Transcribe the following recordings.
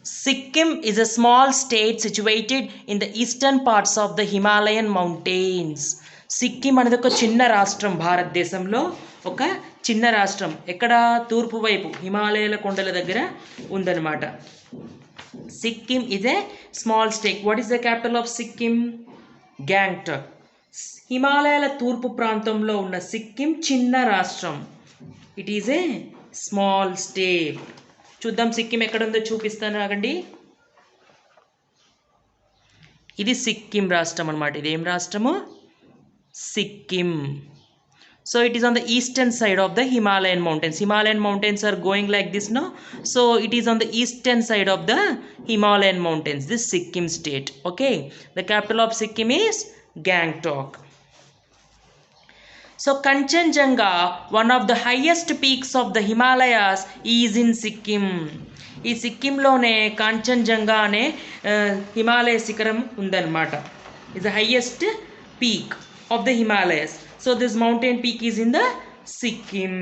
Sikkim is a small state situated in the eastern parts of the Himalayan mountains. Sikkim అనేది ఒక చిన్న రాష్ట్రం, భారతదేశంలో ఒక చిన్న రాష్ట్రం. ఎక్కడ? తూర్పు వైపు హిమాలయాల కొండల దగ్గర ఉందన్నమాట. Sikkim is a small state. What is the capital of Sikkim? Gangtok. హిమాలయాల తూర్పు ప్రాంతంలో ఉన్న సిక్కిం చిన్న రాష్ట్రం. It is a small state. చూద్దాం సిక్కిం ఎక్కడ ఉందో చూపిస్తాను ఆగండి. ఇది సిక్కిం రాష్ట్రం అన్నమాట. ఇది ఏం రాష్ట్రము? Sikkim. So it is on the eastern side of the Himalayan mountains. Himalayan mountains are going like this, no? So it is on the eastern side of the Himalayan mountains, this Sikkim state. Okay, the capital of Sikkim is Gangtok. So Kanchenjunga, one of the highest peaks of the Himalayas, is in Sikkim. ఈ సిక్కింలోనే కాంచన్జంగా అనే హిమాలయ శిఖరం ఉందన్నమాట. Is the highest peak of the Himalayas. So this mountain peak is in the Sikkim.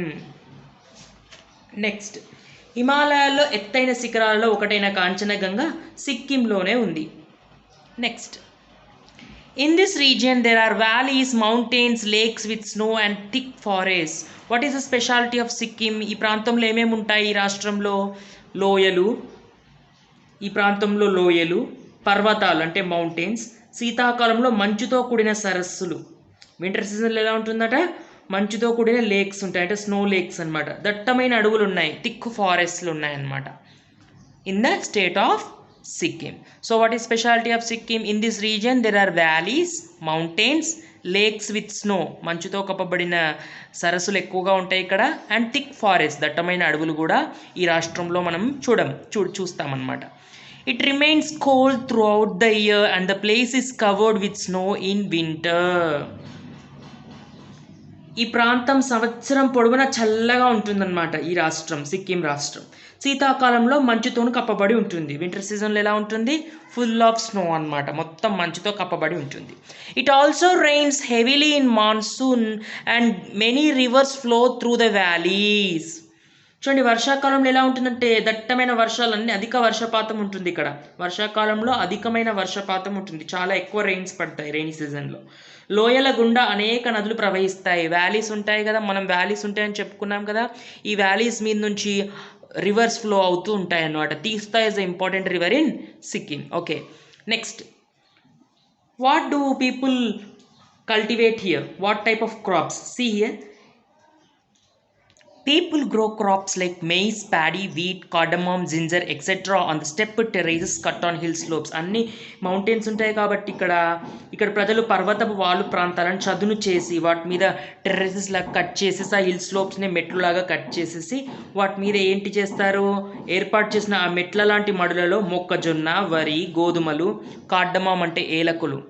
Next, హిమాలయాల్లో ఎత్తైన శిఖరాలలో ఒకటైన కాంచనగంగా సిక్కింలోనే ఉంది. Next, in this region there are valleys, mountains, lakes with snow and thick forests. What is the specialty of Sikkim? ఈ ప్రాంతంలో ఏమేమి ఉంటాయి? ఈ రాష్ట్రంలో లోయలు, ఈ ప్రాంతంలో లోయలు, పర్వతాలు అంటే మౌంటైన్స్, శీతాకాలంలో మంచుతో కూడిన సరస్సులు, వింటర్ సీజన్లో ఎలా ఉంటుందట? మంచుతో కూడిన లేక్స్ ఉంటాయి, అంటే స్నో లేక్స్ అనమాట. దట్టమైన అడవులు ఉన్నాయి, థిక్ ఫారెస్ట్లు ఉన్నాయన్నమాట in the state of Sikkim. So what is specialty of Sikkim? In this region there are valleys, mountains, lakes with snow. మంచుతో కప్పబడిన సరస్సులు ఎక్కువగా ఉంటాయి ఇక్కడ. అండ్ థిక్ ఫారెస్ట్, దట్టమైన అడవులు కూడా ఈ రాష్ట్రంలో మనం చూస్తామన్నమాట. It remains cold throughout the year and the place is covered with snow in winter. ఈ ప్రాంతం సంవత్సరం పొడవునా చల్లగా ఉంటుందన్నమాట ఈ రాష్ట్రం, సిక్కిం రాష్ట్రం. శీతాకాలంలో మంచుతోను కప్పబడి ఉంటుంది. వింటర్ సీజన్లో ఎలా ఉంటుంది? ఫుల్ ఆఫ్ స్నో అన్నమాట, మొత్తం మంచుతో కప్పబడి ఉంటుంది. It also rains heavily in monsoon and many reverse flow through the valleys. చూడండి, వర్షాకాలంలో ఎలా ఉంటుందంటే దట్టమైన వర్షాలన్నీ, అధిక వర్షపాతం ఉంటుంది ఇక్కడ. వర్షాకాలంలో అధికమైన వర్షపాతం ఉంటుంది, చాలా ఎక్కువ రెయిన్స్ పడతాయి రెయినీ సీజన్లో. లోయల గుండా అనేక నదులు ప్రవహిస్తాయి. వ్యాలీస్ ఉంటాయి కదా, మనం వ్యాలీస్ ఉంటాయని చెప్పుకున్నాం కదా. ఈ వ్యాలీస్ మీద నుంచి రివర్స్ ఫ్లో అవుతూ ఉంటాయి అన్నమాట. Teesta is the important river in Sikkim. Okay, next, what do people cultivate here? What type of crops? See here. People grow crops like maize, paddy, wheat, cardamom, ginger, etc. on the steppe terraces cut on hill slopes. అన్ని mountains ఉంటాయి కాబట్టి ఇక్కడ ప్రజలు పర్వతపు వాలు ప్రాంతాలను చదును చేసి వాటి మీద టెర్రసెస్ లాగా కట్ చేసేసి, ఆ హిల్ స్లోప్స్ని మెట్లులాగా కట్ చేసేసి వాటి మీద ఏంటి చేస్తారు? ఏర్పాటు చేసిన ఆ మెట్ల లాంటి మడులలో మొక్కజొన్న, వరి, గోధుమలు, కార్డమామ్ అంటే ఏలకులు,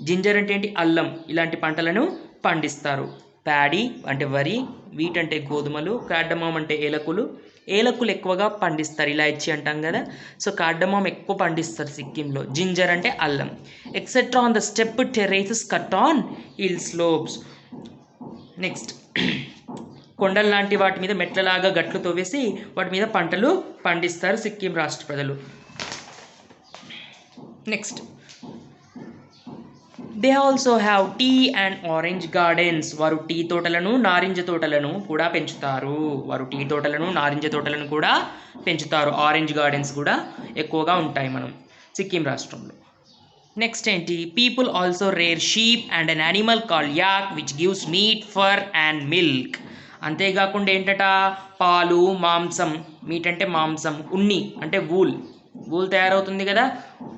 జింజర్ అంటే ఏంటి? అల్లం, ఇలాంటి పంటలను పండిస్తారు. ప్యాడీ అంటే వరి, వీట్ అంటే గోధుమలు, కార్డమామ్ అంటే ఏలకులు ఎక్కువగా పండిస్తారు, ఇలాచి అంటాం కదా. సో కార్డమామ్ ఎక్కువ పండిస్తారు సిక్కింలో. జింజర్ అంటే అల్లం. Etcetera on the step terraces cut on hill slopes. Next, కొండల లాంటి వాటి మీద మెట్లలాగా గట్లు తవ్వేసి వాటి మీద పంటలు పండిస్తారు సిక్కిం రాష్ట్ర ప్రజలు. Next, they also have tea and orange gardens. వారు టీ తోటలను, నారింజ తోటలను కూడా పెంచుతారు. ఆరెంజ్ గార్డెన్స్ కూడా ఎక్కువగా ఉంటాయి మనం సిక్కిం రాష్ట్రంలో. నెక్స్ట్ ఏంటి? People also rear sheep and an animal called yak which gives meat, fur and milk. అంతేకాకుండా ఏంటట? పాలు, మాంసం, మీట్ అంటే మాంసం, ఉన్ని అంటే వూల్ తయారవుతుంది కదా.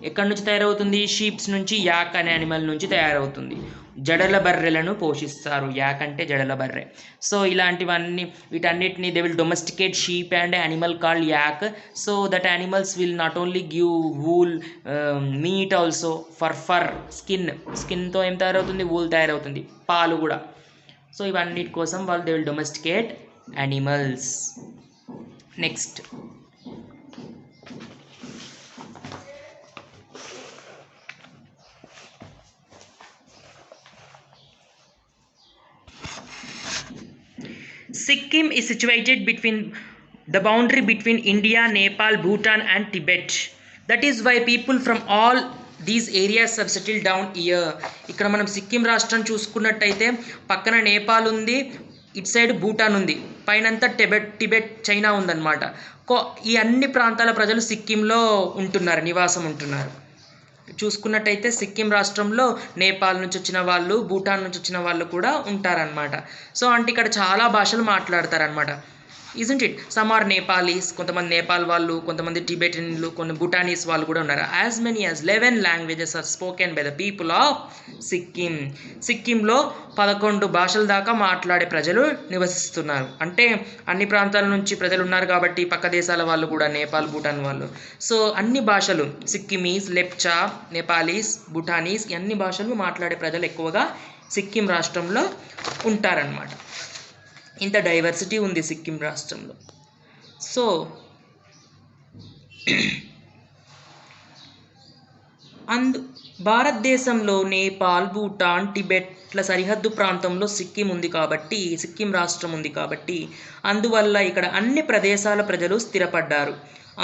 ఎక్కడి నుంచి తయారవుతుంది? షీప్స్ నుంచి, యాక్ అనే యానిమల్ నుంచి తయారవుతుంది. జడల బర్రెలను పోషిస్తారు, యాక్ అంటే జడల బర్రె. సో ఇలాంటివన్నీ, వీటన్నిటిని they will domesticate sheep and animal called yak. So that animals will not only give wool, meat also, fur స్కిన్తో ఏం తయారవుతుంది? వూల్ తయారవుతుంది, పాలు కూడా. సో ఇవన్నిటి కోసం వాళ్ళు they will domesticate animals. Next, Sikkim is situated between the boundary between India, Nepal, Bhutan and Tibet. That is why people from all these areas have settled down here. ఇక్కడ మనం సిక్కిం రాష్ట్రం చూసుకున్నట్టయితే పక్కన నేపాల్ ఉంది, ఇటు సైడ్ భూటాన్ ఉంది, పైనంతా టిబెట్ చైనా ఉందన్నమాట. ఈ అన్ని ప్రాంతాల ప్రజలు సిక్కింలో ఉంటున్నారు, నివాసం ఉంటున్నారు. చూసుకున్నట్టయితే సిక్కిం రాష్ట్రంలో నేపాల్ నుంచి వచ్చిన వాళ్ళు, భూటాన్ నుంచి వచ్చిన వాళ్ళు కూడా ఉంటారనమాట. సో అంటే ఇక్కడ చాలా భాషలు మాట్లాడతారనమాట. Isn't it? Some are Nepalese, కొంతమంది నేపాల్ వాళ్ళు, కొంతమంది టిబెటన్లు, కొన్ని భూటానీస్ వాళ్ళు కూడా ఉన్నారు. As many as 11 languages are spoken by the people of Sikkim. సిక్కింలో 11 భాషల దాకా మాట్లాడే ప్రజలు నివసిస్తున్నారు. అంటే అన్ని ప్రాంతాల నుంచి ప్రజలు ఉన్నారు కాబట్టి పక్క దేశాల వాళ్ళు కూడా, నేపాల్, భూటాన్ వాళ్ళు. సో అన్ని భాషలు, సిక్కిమీస్, లెప్చా, నేపాలీస్, భూటానీస్, అన్ని భాషలు మాట్లాడే ప్రజలు ఎక్కువగా సిక్కిం రాష్ట్రంలో ఉంటారన్నమాట. ఇంత డైవర్సిటీ ఉంది సిక్కిం రాష్ట్రంలో. సో భారతదేశంలో నేపాల్, భూటాన్, టిబెట్ల సరిహద్దు ప్రాంతంలో సిక్కిం ఉంది కాబట్టి, సిక్కిం రాష్ట్రం ఉంది కాబట్టి అందువల్ల ఇక్కడ అన్ని ప్రదేశాల ప్రజలు స్థిరపడ్డారు.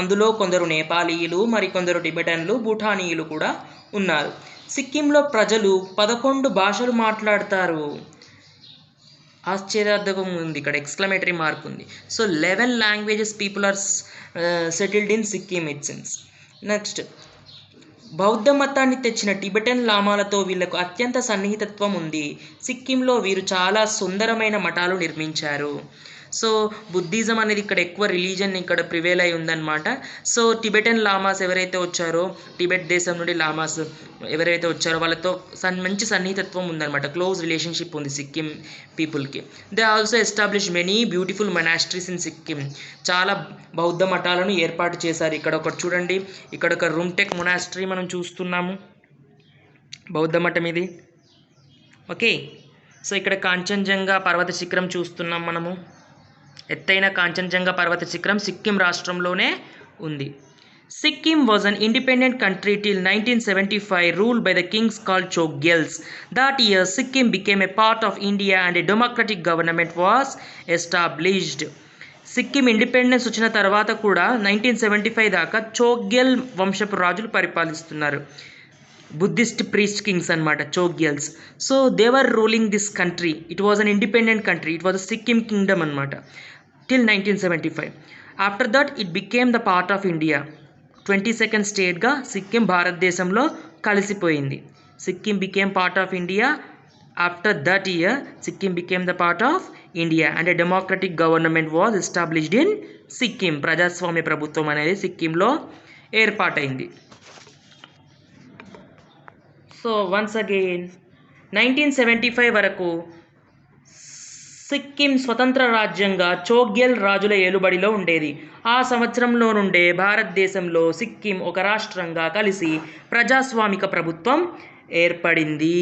అందులో కొందరు నేపాలీయులు, మరికొందరు టిబెటన్లు, భూటానీయులు కూడా ఉన్నారు. సిక్కింలో ప్రజలు 11 భాషలు మాట్లాడతారు. ఆశ్చర్యార్థకం ఉంది, ఇక్కడ ఎక్స్క్లమేటరీ మార్క్ ఉంది. So 11 languages people are settled in Sikkim it sense. Next, బౌద్ధ మతాన్ని తెచ్చిన టిబెటన్ లామాలతో వీళ్ళకు అత్యంత సన్నిహితత్వం ఉంది. సిక్కింలో వీరు చాలా సుందరమైన మఠాలు నిర్మించారు. సో బుద్ధిజం అనేది ఇక్కడ ఎక్కువ రిలీజన్ ఇక్కడ ప్రివేల్ అయి ఉందన్నమాట. సో టిబెటన్ లామాస్ ఎవరైతే వచ్చారో, టిబెట్ దేశం నుండి లామాస్ ఎవరైతే వచ్చారో వాళ్ళతో మంచి సన్నిహితత్వం ఉందన్నమాట, క్లోజ్ రిలేషన్షిప్ ఉంది సిక్కిం పీపుల్కి. They also establish many beautiful monasteries in Sikkim. చాలా బౌద్ధ మఠాలను ఏర్పాటు చేశారు. ఇక్కడ ఒకటి చూడండి, ఇక్కడ ఒక రుమ్టెక్ మొనాస్ట్రీ మనం చూస్తున్నాము, బౌద్ధ మఠం ఇది. ఓకే, సో ఇక్కడ కాంచన్జంగా పర్వత శిఖరం చూస్తున్నాం మనము. ఎత్తైన కాంచన్జంగా పర్వత శిఖరం సిక్కిం రాష్ట్రంలోనే ఉంది. Sikkim was an independent country till 1975, ruled by the kings called Chogyals. That year, Sikkim became a part of India and a democratic government was established. Sikkim independence వచ్చిన తర్వాత కూడా 1975 దాకా చోగ్యల్ వంశపు రాజులు పరిపాలిస్తున్నారు. బుద్ధిస్ట్ ప్రీస్ట్ కింగ్స్ అన్నమాట, Chogyals. So they were ruling this country. It was an independent country. It was a Sikkim kingdom అన్నమాట till 1975. After that, it became the part of India. 22nd స్టేట్గా సిక్కిం భారతదేశంలో కలిసిపోయింది. Sikkim became part of India. After that year, Sikkim became the part of India and a democratic government was established in Sikkim. ప్రజాస్వామ్య ప్రభుత్వం అనేది సిక్కింలో ఏర్పాటైంది. So once again 1975 వరకు సిక్కిం స్వతంత్ర రాజ్యంగా చోగ్యల్ రాజుల ఏలుబడిలో ఉండేది. ఆ సంవత్సరంలో నుండే భారతదేశంలో సిక్కిం ఒక రాష్ట్రంగా కలిసి ప్రజాస్వామిక ప్రభుత్వం ఏర్పడింది.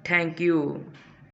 Thank you.